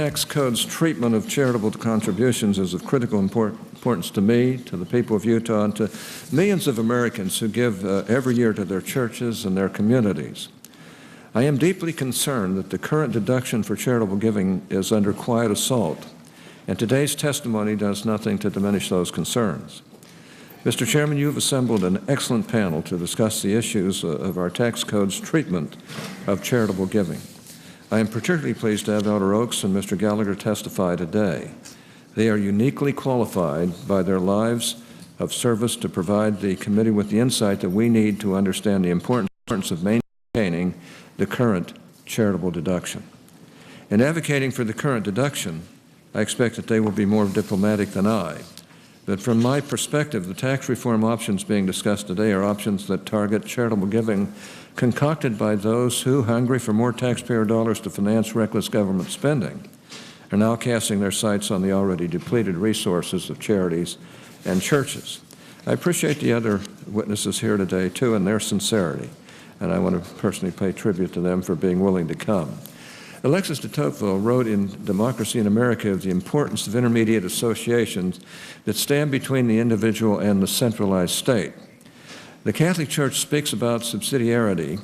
Tax code's treatment of charitable contributions is of critical importance to me, to the people of Utah, and to millions of Americans who give every year to their churches and their communities. I am deeply concerned that the current deduction for charitable giving is under quiet assault, and today's testimony does nothing to diminish those concerns. Mr. Chairman, you've assembled an excellent panel to discuss the issues of our tax code's treatment of charitable giving. I am particularly pleased to have Elder Oaks and Mr. Gallagher testify today. They are uniquely qualified by their lives of service to provide the committee with the insight that we need to understand the importance of maintaining the current charitable deduction. In advocating for the current deduction, I expect that they will be more diplomatic than I. But from my perspective, the tax reform options being discussed today are options that target charitable giving concocted by those who, hungry for more taxpayer dollars to finance reckless government spending, are now casting their sights on the already depleted resources of charities and churches. I appreciate the other witnesses here today, too, and their sincerity, and I want to personally pay tribute to them for being willing to come. Alexis de Tocqueville wrote in Democracy in America of the importance of intermediate associations that stand between the individual and the centralized state. The Catholic Church speaks about subsidiarity,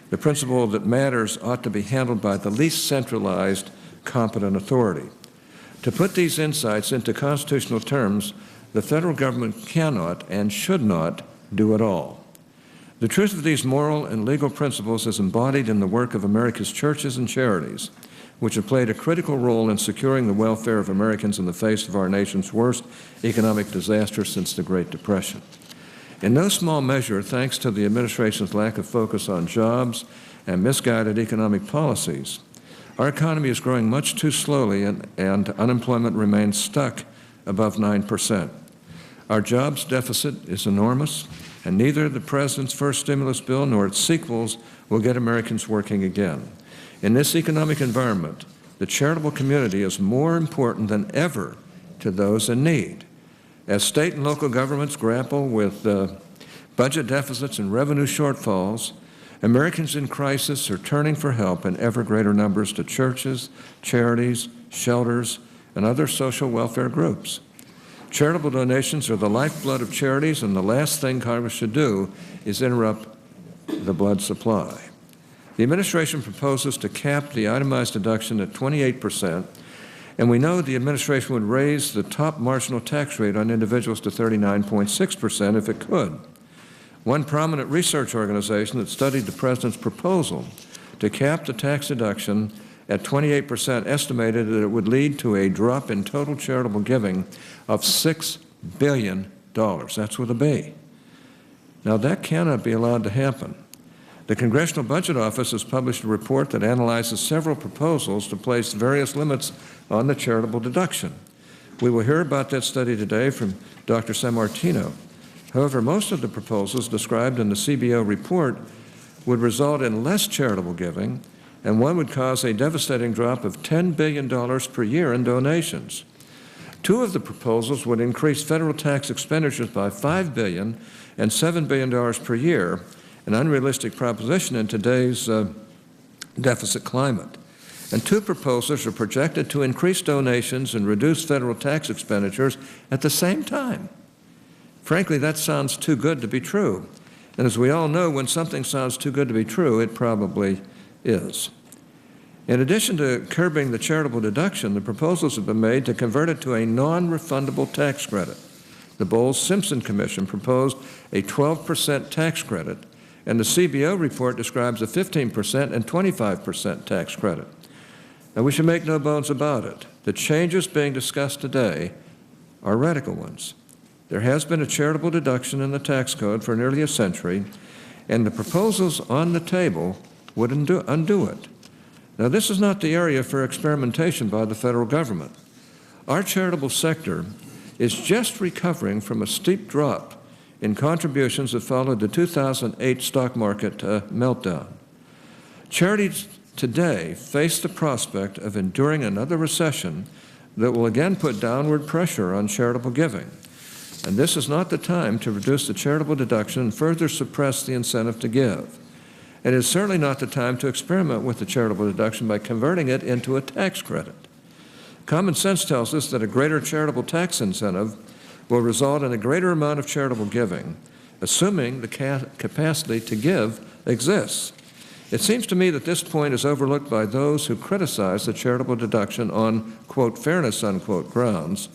the principle that matters ought to be handled by the least centralized competent authority. To put these insights into constitutional terms, the federal government cannot and should not do it all. The truth of these moral and legal principles is embodied in the work of America's churches and charities, which have played a critical role in securing the welfare of Americans in the face of our nation's worst economic disaster since the Great Depression. In no small measure, thanks to the administration's lack of focus on jobs and misguided economic policies, our economy is growing much too slowly and unemployment remains stuck above 9%. Our jobs deficit is enormous, and neither the President's first stimulus bill nor its sequels will get Americans working again. In this economic environment, the charitable community is more important than ever to those in need. As state and local governments grapple with budget deficits and revenue shortfalls, Americans in crisis are turning for help in ever greater numbers to churches, charities, shelters, and other social welfare groups. Charitable donations are the lifeblood of charities, and the last thing Congress should do is interrupt the blood supply. The administration proposes to cap the itemized deduction at 28%, and we know the administration would raise the top marginal tax rate on individuals to 39.6% if it could. One prominent research organization that studied the President's proposal to cap the tax deduction at 28% estimated that it would lead to a drop in total charitable giving of $6 billion. That's with a B. Now, that cannot be allowed to happen. The Congressional Budget Office has published a report that analyzes several proposals to place various limits on the charitable deduction. We will hear about that study today from Dr. Sammartino. However, most of the proposals described in the CBO report would result in less charitable giving, and one would cause a devastating drop of $10 billion per year in donations. Two of the proposals would increase federal tax expenditures by $5 billion and $7 billion per year, an unrealistic proposition in today's deficit climate. And two proposals are projected to increase donations and reduce federal tax expenditures at the same time. Frankly, that sounds too good to be true. And as we all know, when something sounds too good to be true, it probably is. In addition to curbing the charitable deduction, the proposals have been made to convert it to a non-refundable tax credit. The Bowles-Simpson Commission proposed a 12% tax credit, and the CBO report describes a 15% and 25% tax credit. Now, we should make no bones about it. The changes being discussed today are radical ones. There has been a charitable deduction in the tax code for nearly a century, and the proposals on the table would undo it. Now, this is not the area for experimentation by the federal government. Our charitable sector is just recovering from a steep drop in contributions that followed the 2008 stock market meltdown. Charities today face the prospect of enduring another recession that will again put downward pressure on charitable giving. And this is not the time to reduce the charitable deduction and further suppress the incentive to give. It is certainly not the time to experiment with the charitable deduction by converting it into a tax credit. Common sense tells us that a greater charitable tax incentive will result in a greater amount of charitable giving, assuming the capacity to give exists. It seems to me that this point is overlooked by those who criticize the charitable deduction on, quote, fairness, unquote, grounds.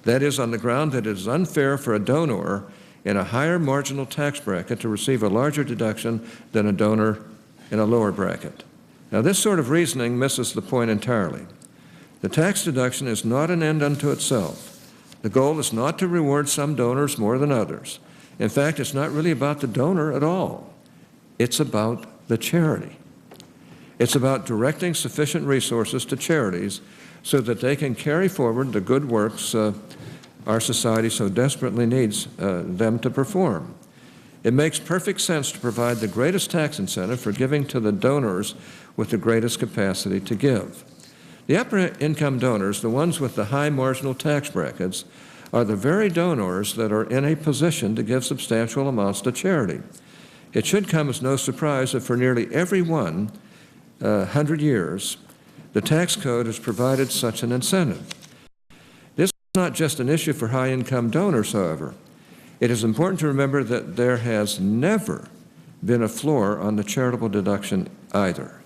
That is, on the ground that it is unfair for a donor in a higher marginal tax bracket to receive a larger deduction than a donor in a lower bracket. Now, this sort of reasoning misses the point entirely. The tax deduction is not an end unto itself. The goal is not to reward some donors more than others. In fact, it's not really about the donor at all. It's about the charity. It's about directing sufficient resources to charities so that they can carry forward the good works our society so desperately needs them to perform. It makes perfect sense to provide the greatest tax incentive for giving to the donors with the greatest capacity to give. The upper income donors, the ones with the high marginal tax brackets, are the very donors that are in a position to give substantial amounts to charity. It should come as no surprise that for nearly every 100 years, the tax code has provided such an incentive. This is not just an issue for high-income donors, however. It is important to remember that there has never been a floor on the charitable deduction either,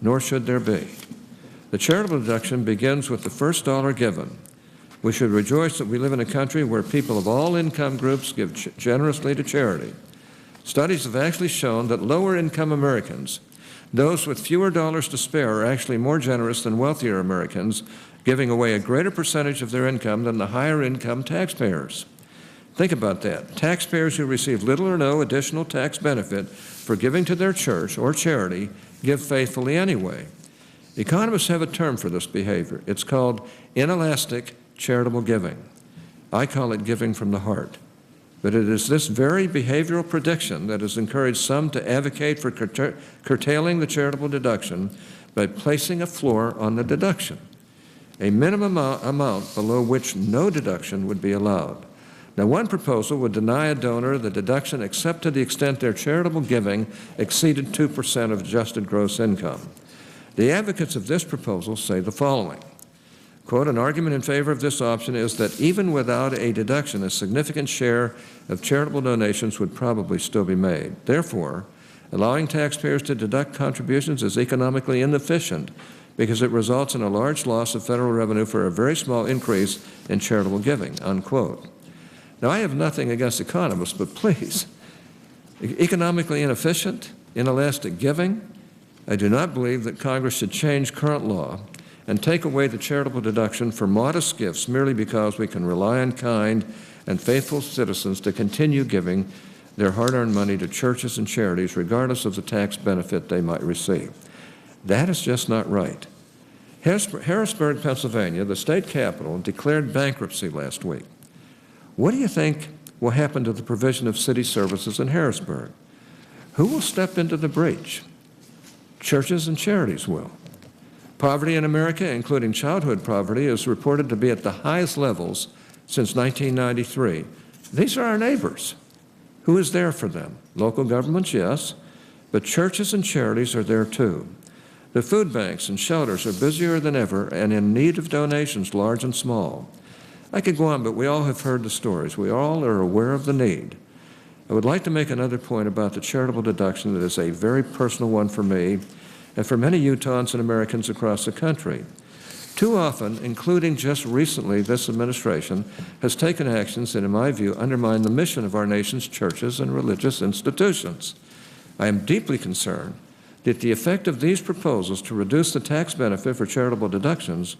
nor should there be. The charitable deduction begins with the first dollar given. We should rejoice that we live in a country where people of all income groups give generously to charity. Studies have actually shown that lower-income Americans, those with fewer dollars to spare, are actually more generous than wealthier Americans, giving away a greater percentage of their income than the higher-income taxpayers. Think about that. Taxpayers who receive little or no additional tax benefit for giving to their church or charity give faithfully anyway. Economists have a term for this behavior. It's called inelastic charitable giving. I call it giving from the heart. But it is this very behavioral prediction that has encouraged some to advocate for curtailing the charitable deduction by placing a floor on the deduction, a minimum amount below which no deduction would be allowed. Now, one proposal would deny a donor the deduction except to the extent their charitable giving exceeded 2% of adjusted gross income. The advocates of this proposal say the following, quote, an argument in favor of this option is that even without a deduction, a significant share of charitable donations would probably still be made. Therefore, allowing taxpayers to deduct contributions is economically inefficient because it results in a large loss of federal revenue for a very small increase in charitable giving, unquote. Now, I have nothing against economists, but please, economically inefficient, inelastic giving? I do not believe that Congress should change current law and take away the charitable deduction for modest gifts merely because we can rely on kind and faithful citizens to continue giving their hard-earned money to churches and charities regardless of the tax benefit they might receive. That is just not right. Harrisburg, Pennsylvania, the state capital, declared bankruptcy last week. What do you think will happen to the provision of city services in Harrisburg? Who will step into the breach? Churches and charities will. Poverty in America, including childhood poverty, is reported to be at the highest levels since 1993. These are our neighbors. Who is there for them? Local governments, yes, but churches and charities are there too. The food banks and shelters are busier than ever and in need of donations, large and small. I could go on, but we all have heard the stories. We all are aware of the need. I would like to make another point about the charitable deduction that is a very personal one for me and for many Utahns and Americans across the country. Too often, including just recently, this administration has taken actions that, in my view, undermine the mission of our nation's churches and religious institutions. I am deeply concerned that the effect of these proposals to reduce the tax benefit for charitable deductions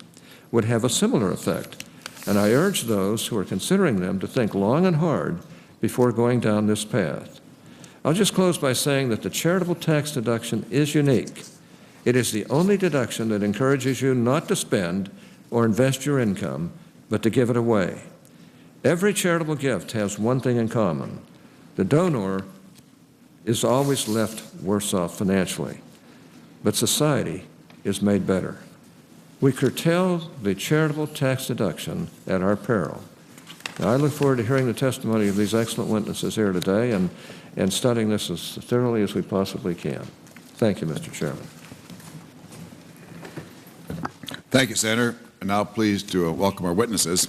would have a similar effect, and I urge those who are considering them to think long and hard before going down this path. I'll just close by saying that the charitable tax deduction is unique. It is the only deduction that encourages you not to spend or invest your income, but to give it away. Every charitable gift has one thing in common. The donor is always left worse off financially, but society is made better. We curtail the charitable tax deduction at our peril. Now, I look forward to hearing the testimony of these excellent witnesses here today and studying this as thoroughly as we possibly can. Thank you, Mr. Chairman. Thank you, Senator. And now pleased to welcome our witnesses.